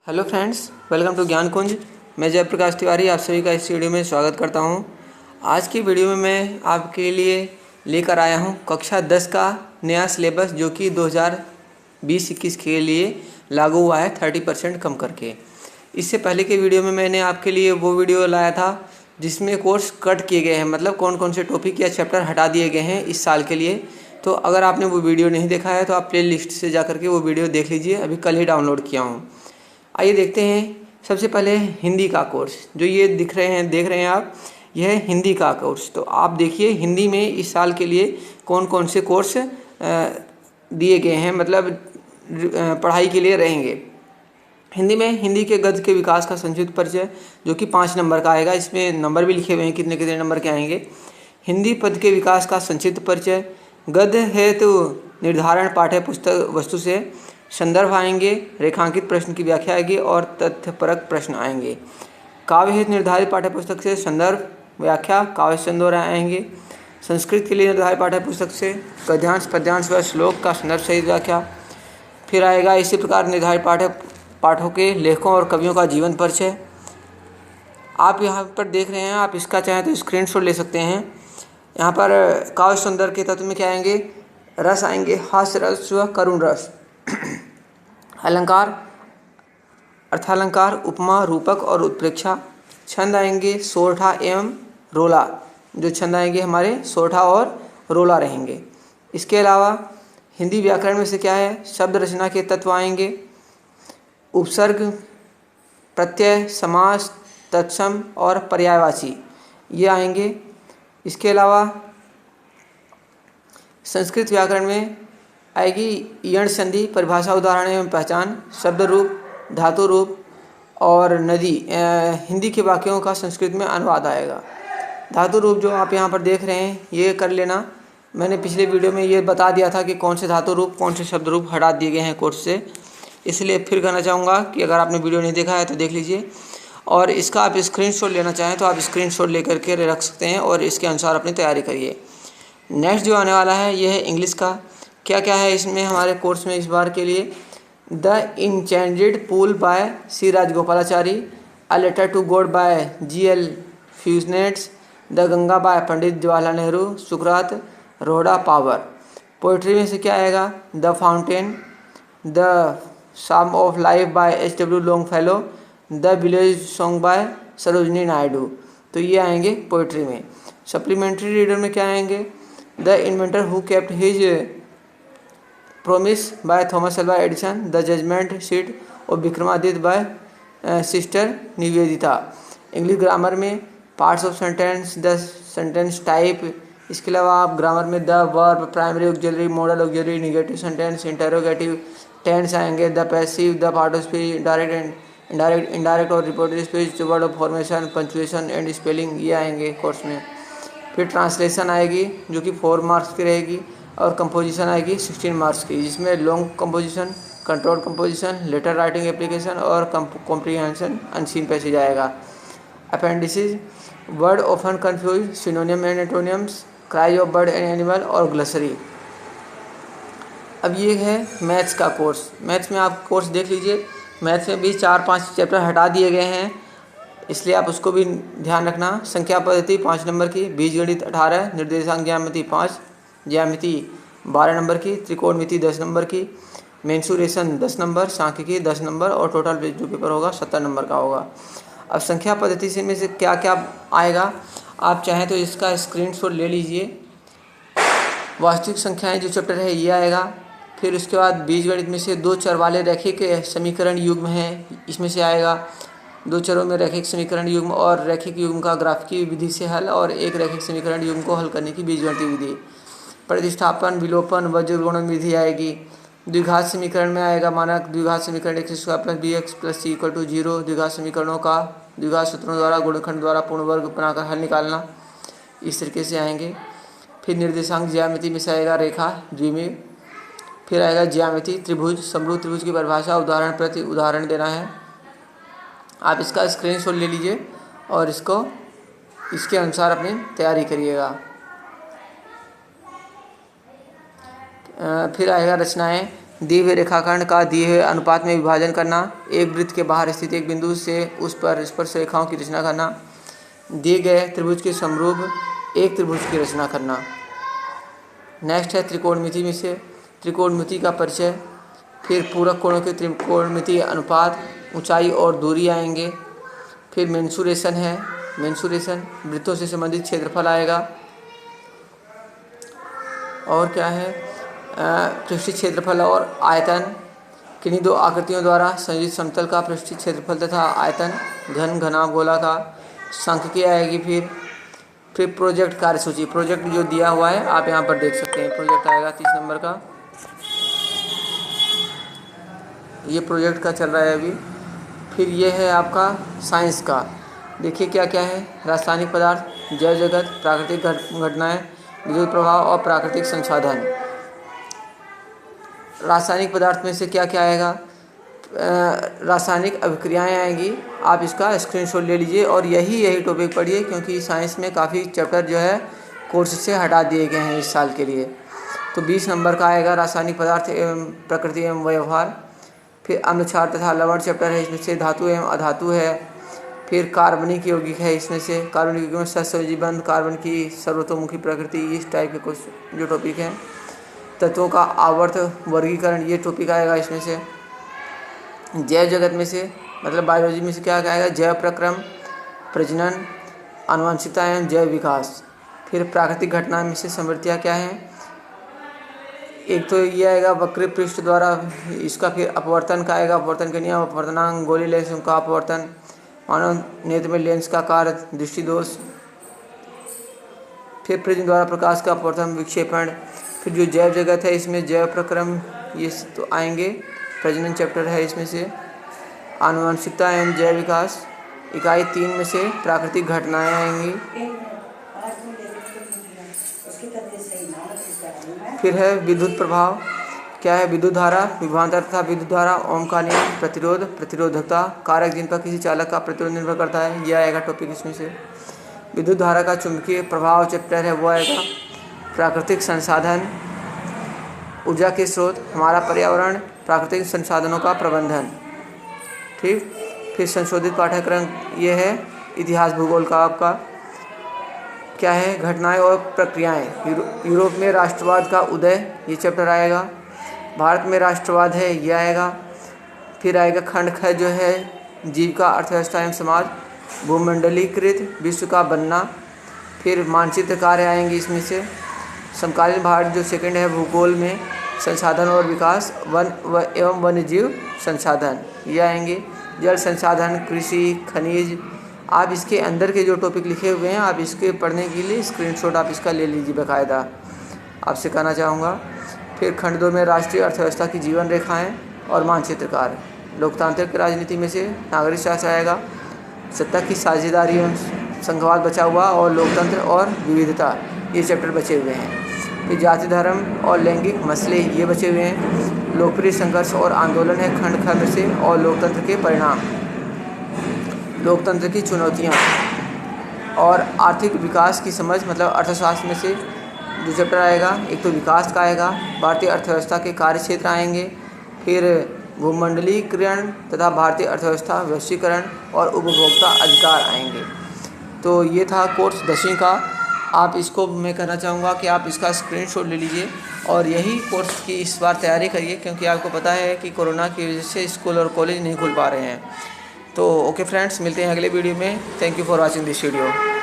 Hello friends, welcome to ज्ञान कुंज। मैं जयप्रकाश तिवारी आप सभी का इस वीडियो में स्वागत करता हूं। आज की वीडियो में मैं आपके लिए लेकर आया हूं कक्षा 10 का नया सिलेबस, जो कि 2020-21 के लिए लागू हुआ है 30% कम करके। इससे पहले के वीडियो में मैंने आपके लिए वो वीडियो लाया था जिसमें कोर्स कट किए गए हैं, मतलब कौन कौन से टॉपिक या चैप्टर हटा दिए गए हैं इस साल के लिए। तो अगर आपने वो वीडियो नहीं देखा है तो आप प्ले लिस्ट से जा करके वो वीडियो देख लीजिए, अभी कल ही डाउनलोड किया हूँ। आइए देखते हैं। सबसे पहले हिंदी का कोर्स, जो ये देख रहे हैं आप, यह है हिंदी का कोर्स। तो आप देखिए हिंदी में इस साल के लिए कौन कौन से कोर्स दिए गए हैं, मतलब पढ़ाई के लिए रहेंगे। हिंदी में हिंदी के गद्य के विकास का संक्षिप्त परिचय, जो कि 5 नंबर का आएगा। इसमें नंबर भी लिखे हुए हैं कितने कितने नंबर के आएंगे। हिंदी पद के विकास का संक्षिप्त परिचय, गद्य हेतु निर्धारण पाठ्य पुस्तक वस्तु से, संदर्भ आएंगे, रेखांकित प्रश्न की व्याख्या आएगी और तथ्यपरक प्रश्न आएंगे। काव्य हेतु निर्धारित पाठ्य पुस्तक से संदर्भ, व्याख्या, काव्य संदर्भ आएंगे। संस्कृत के लिए निर्धारित पाठ्य पुस्तक से गद्यांश पद्यांश व श्लोक का संदर्भ सहित व्याख्या। फिर आएगा इसी प्रकार निर्धारित पाठों के लेखकों और कवियों का जीवन परिचय। आप यहाँ पर देख रहे हैं, आप इसका चाहें तो स्क्रीनशॉट ले सकते हैं। यहाँ पर काव्य सौंदर्य के तत्व में क्या आएंगे, रस आएंगे, हास्य रस व करुण रस। अलंकार, अर्थालंकार, उपमा, रूपक और उत्प्रेक्षा। छंद आएंगे सोरठा एवं रोला, जो छंद आएंगे हमारे सोरठा और रोला रहेंगे। इसके अलावा हिंदी व्याकरण में से क्या है, शब्द रचना के तत्व आएंगे, उपसर्ग, प्रत्यय, समास, तत्सम और पर्यायवाची, ये आएंगे। इसके अलावा संस्कृत व्याकरण में आएगी यण संधि, परिभाषा, उदाहरण एवं पहचान, शब्द रूप, धातु रूप और नदी। हिंदी के वाक्यों का संस्कृत में अनुवाद आएगा। धातु रूप जो आप यहाँ पर देख रहे हैं ये कर लेना। मैंने पिछले वीडियो में ये बता दिया था कि कौन से धातु रूप कौन से शब्द रूप हटा दिए गए हैं कोर्स से, इसलिए फिर कहना चाहूँगा कि अगर आपने वीडियो नहीं देखा है तो देख लीजिए। और इसका आप स्क्रीनशॉट लेना चाहें तो आप स्क्रीनशॉट लेकर के रख सकते हैं और इसके अनुसार अपनी तैयारी करिए। नेक्स्ट जो आने वाला है ये है इंग्लिश का। क्या क्या है इसमें हमारे कोर्स में इस बार के लिए, the enchanted pool by C Rajagopalachari, a letter to God by G L. Fuentes, the Ganga by Pandit Jawaharlal Nehru, सुकरात, रोहड़ा पावर। पोइट्री में से क्या आएगा, the fountain, the psalm of life by H.W. Longfellow, the village song by Sarojini Naidu. तो ये आएंगे पोइट्री में। सप्लीमेंट्री रीडर में क्या आएंगे, the inventor who kept his promise by Thomas Alva Edison, the judgement seat of Vikramaditya by Sister Nivedita. English grammar में parts of sentence, the sentence type. इसके अलावा आप ग्रामर में the verb, primary auxiliary, modal auxiliary, negative sentence, interrogative tense आएंगे, the passive, the part of speech, direct indirect और reported speech, word of formation, punctuation and spelling, ये आएंगे course में। फिर ट्रांसलेशन आएगी जो कि 4 मार्क्स की रहेगी और कंपोजिशन आएगी 16 मार्क्स की, जिसमें long composition, control composition, letter writing application और कॉम्प्रीहेंशन अनसीन पैसेज आएगा। Appendices, word often confused, synonym and antonyms, cry of bird and animal और ग्लसरी। अब ये है मैथ्स का कोर्स। मैथ्स में आप कोर्स देख लीजिए। मैथ्स में भी 4-5 चैप्टर हटा दिए गए हैं, इसलिए आप उसको भी ध्यान रखना। संख्या पद्धति 5 नंबर की, बीजगणित 18, निर्देशांक ज्यामिति 5, ज्यामिति 12 नंबर की, त्रिकोणमिति 10 नंबर की, मेंसुरेशन 10 नंबर, सांख्यिकी 10 नंबर और टोटल जो पेपर होगा 70 नंबर का होगा। अब संख्या पद्धति से में से क्या क्या आएगा, आप चाहें तो इसका स्क्रीनशॉट ले लीजिए। वास्तविक संख्याएं जो चैप्टर है ये आएगा। फिर उसके बाद बीजगणित में से 2 चर वाले रैखिक समीकरण युग्म हैं, इसमें से आएगा। 2 चरों में रैखिक समीकरण युग्म और रैखिक युग्म का ग्राफिकीय विधि से हल, और एक रैखिक समीकरण युग्म को हल करने की बीजगणितीय विधि। प्रतिस्थापन, विलोपन, वज्रगुणन विधि आएगी। द्विघात समीकरण में आएगा मानक द्विघात समीकरण x² + bx + c = 0। द्विघात समीकरणों का द्विघात सूत्रों द्वारा गुणनखंड द्वारा पूर्ण वर्ग बनाकर हल निकालना, इस तरीके से आएंगे। फिर निर्देशांक ज्यामिति में से आएगा रेखा, द्विमीय। फिर आएगा ज्यामिति, त्रिभुज, समरूप त्रिभुज की परिभाषा, उदाहरण प्रति उदाहरण देना है। आप इसका स्क्रीनशॉट ले लीजिए और इसके अनुसार अपनी तैयारी करिएगा। फिर आएगा रचनाएं, दिए हुए रेखाखंड का दिए हुए अनुपात में विभाजन करना, एक वृत्त के बाहर स्थित एक बिंदु से उस पर स्पर्श रेखाओं की रचना करना, दिए गए त्रिभुज के समरूप एक त्रिभुज की रचना करना। नेक्स्ट है त्रिकोणमिति में से त्रिकोणमिति का परिचय, फिर पूरक कोणों के त्रिकोणमिति अनुपात, ऊंचाई और दूरी आएंगे, फिर मेंसुरेशन है, मेंसुरेशन वृत्तों से संबंधित क्षेत्रफल आएगा, और क्या है पृष्ठीय क्षेत्रफल और आयतन, किन्हीं दो आकृतियों द्वारा संयोजित समतल का पृष्ठीय क्षेत्रफल तथा आयतन, घन घनाभ गोला का सांख्यिकी आएगी। फिर प्रोजेक्ट कार्यसूची, प्रोजेक्ट जो दिया हुआ है आप यहाँ पर देख सकते हैं, प्रोजेक्ट आएगा 30 नंबर का, ये प्रोजेक्ट का चल रहा है अभी। फिर ये है आपका साइंस का, देखिए क्या क्या है, रासायनिक पदार्थ, जैव जगत, प्राकृतिक घटनाएं, विद्युत प्रभाव और प्राकृतिक संसाधन। रासायनिक पदार्थ में से क्या क्या आएगा, रासायनिक अभिक्रियाएं आएंगी, आप इसका स्क्रीनशॉट ले लीजिए और यही टॉपिक पढ़िए, क्योंकि साइंस में काफ़ी चैप्टर जो है कोर्स से हटा दिए गए हैं इस साल के लिए। तो 20 नंबर का आएगा रासायनिक पदार्थ एवं प्रकृति एवं व्यवहार। फिर अम्ल क्षार तथा लवण चैप्टर है, इसमें से धातु एवं अधातु है। फिर कार्बनिक यौगिक है, इसमें से कार्बनिक यौगिक में सहसंयोजीबंध, कार्बन की सर्वतोमुखी प्रकृति, इस टाइप के कुछ जो टॉपिक हैं। तत्वों का आवर्त वर्गीकरण, ये टॉपिक आएगा इसमें से। जैव जगत में से मतलब बायोलॉजी में से क्या आएगा, जैव प्रक्रम, प्रजनन, आनुवंशिकता एवं जैव विकास। फिर प्राकृतिक घटना में से समृद्धियाँ क्या हैं, एक तो ये आएगा वक्र पृष्ठ द्वारा इसका, फिर अपवर्तन का आएगा, अपवर्तन के नियम, अपवर्तनांक, गोली लेंस का अपवर्तन, मानव नेत्र में लेंस का कार्य, दृष्टि दोष। फिर प्रिज्म द्वारा प्रकाश का अपवर्तन, विक्षेपण। फिर जो जैव जगत है इसमें जैव प्रक्रम ये तो आएंगे, प्रजनन चैप्टर है इसमें से, आनुवंशिकता एवं जैव विकास। इकाई 3 में से प्राकृतिक घटनाएं आएंगी। फिर है विद्युत प्रभाव, क्या है, विद्युत धारा, विभवांतर तथा विद्युत धारा, ओम का नियम, प्रतिरोध, प्रतिरोधकता, कारक जिन पर किसी चालक का प्रतिरोध निर्भर करता है, यह आएगा टॉपिक इसमें से। विद्युत धारा का चुंबकीय प्रभाव चैप्टर है वो आएगा। प्राकृतिक संसाधन, ऊर्जा के स्रोत, हमारा पर्यावरण, प्राकृतिक संसाधनों का प्रबंधन। ठीक, फिर संशोधित पाठ्यक्रम ये है इतिहास भूगोल का आपका, क्या है, घटनाएं और प्रक्रियाएं। यूरोप में राष्ट्रवाद का उदय, ये चैप्टर आएगा। भारत में राष्ट्रवाद है, ये आएगा। फिर आएगा खंड ख जो है जीविका, अर्थव्यवस्था एवं समाज, भूमंडलीकृत विश्व का बनना। फिर मानचित्र कार्य आएंगे इसमें से। समकालीन भारत जो सेकंड है भूगोल में, संसाधन और विकास, वन एवं वन्यजीव संसाधन, ये आएंगे। जल संसाधन, कृषि, खनिज, आप इसके अंदर के जो टॉपिक लिखे हुए हैं आप इसके पढ़ने के लिए स्क्रीनशॉट आप इसका ले लीजिए बाकायदा, आपसे कहना चाहूँगा। फिर खंड 2 में राष्ट्रीय अर्थव्यवस्था की जीवन रेखाएं और मानचित्र कार्य। लोकतांत्रिक राजनीति में से नागरिक शासन आएगा, सत्ता की साझेदारी एवं संघवाद बचा हुआ, और लोकतंत्र और विविधता, ये चैप्टर बचे हुए हैं। फिर जाति, धर्म और लैंगिक मसले, ये बचे हुए हैं। लोकप्रिय संघर्ष और आंदोलन है खंड ख में से, और लोकतंत्र के परिणाम, लोकतंत्र की चुनौतियाँ, और आर्थिक विकास की समझ मतलब अर्थशास्त्र में से जो चैप्टर आएगा, एक तो विकास का आएगा, भारतीय अर्थव्यवस्था के कार्य क्षेत्र आएंगे, फिर भूमंडलीकरण तथा भारतीय अर्थव्यवस्था, वैश्वीकरण और उपभोक्ता अधिकार आएंगे। तो ये था कोर्स 10वीं का। आप इसको मैं कहना चाहूँगा कि आप इसका स्क्रीनशॉट ले लीजिए और यही कोर्स की इस बार तैयारी करिए, क्योंकि आपको पता है कि कोरोना की वजह से स्कूल और कॉलेज नहीं खुल पा रहे हैं। तो ओके फ्रेंड्स, मिलते हैं अगले वीडियो में। Thank you for watching this video.